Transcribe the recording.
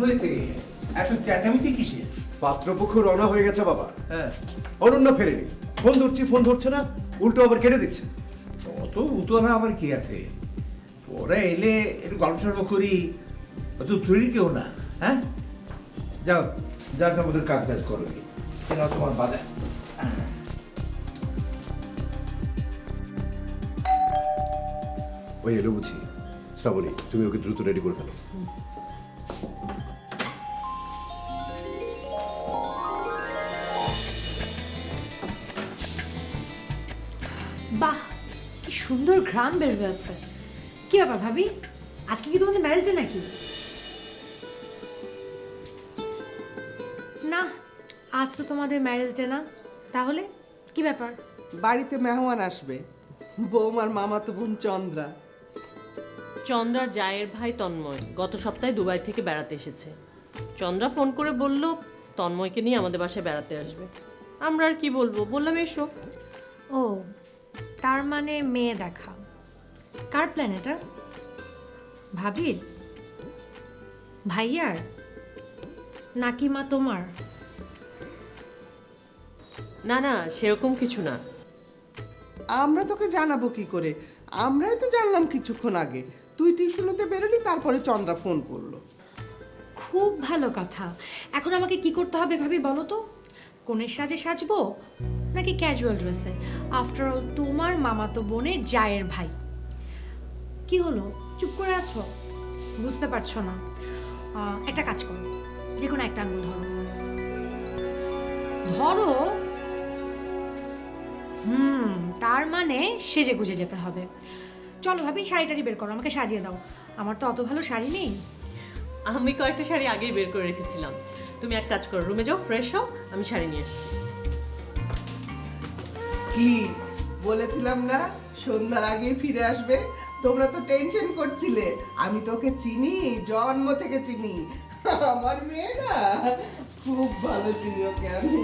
হয়েছে? এত চেঁচামেচি কিসের? পাত্রপক্ষ রওনা হয়ে গেছে বাবা। হ্যাঁ, অনন্যা ফেরেনি। ফোন ধরছি, ফোন ধরছে না, উল্টো আবার কেটে দিচ্ছে। অত উতলা আবার কি আছে? ওরা এলে একটু গল্প সল্প করি, অত তৈরি কেউ না। হ্যাঁ, যাও, যার তোমাদের কাজ কাজ করো, তোমার বাজার। ওই এলো বুঝি। শ্রাবণী, তুমি ওকে দ্রুত রেডি করে ফেলো। বাহ, কি সুন্দর ঘ্রাণ বের হয়েছে। কি ব্যাপার ভাবি, আজকে কি তোমাদের ম্যারেজ ডে নাকি? না, আজ তো তোমাদের ম্যারেজ ডে না। তাহলে কি ব্যাপার? বাড়িতে মেহমান আসবে, বৌমার মামাতো বোন চন্দ্রা। চন্দ্রার জায়ের ভাই তন্ময় গত সপ্তাহে দুবাই থেকে বেড়াতে এসেছে। চন্দ্রা ফোন করে বলল তন্ময়কে নিয়ে আমাদের বাসায় বেড়াতে আসবে। আমরা আর কি বলবো, বললাম এসো। ও, তার মানে মেয়ে দেখা। কার প্ল্যান এটা? ভাবির? ভাইয়ার? নাকি মা তোমার? না না, সেরকম কিছু না। আমরা তোকে জানাবো কি করে? আমরাই তো জানলাম কিছুক্ষণ আগে। তুই টিউশনিতে বেরোলি, তারপরে চন্দ্রা ফোন করলো। খুব ভালো কথা। এখন আমাকে কি করতে হবে ভাবি বলো তো? কোনের সাজে সাজবো নাকি ক্যাজুয়াল ড্রেসে? আফটার অল তোমার মামাতো বোনের জায়ের ভাই। কি হলো, চুপ করে আছো? বুঝতে পারছো না? একটা কাজ করো, যে কোনো একটা আঙুল ধরো। ধরো। তার মানে সেজে গুজে যেতে হবে। চলো ভাবি, শাড়িটারি বের করো, আমাকে সাজিয়ে দাও। আমার তো অত ভালো শাড়ি নেই। আমি কয়েকটা শাড়ি আগেই বের করে রেখেছিলাম। তুমি এক কাজ করো, রুমে যাও, ফ্রেশ হও, আমি শাড়ি নিয়ে এসেছি। কি বলেছিলাম না সন্ধ্যার আগেই ফিরে আসবে? তোমরা তো টেনশন করছিলে। আমি তোকে চিনি, জন্ম থেকে চিনি। আমার মেয়ে না, খুব ভালো চিনি ওকে আমি।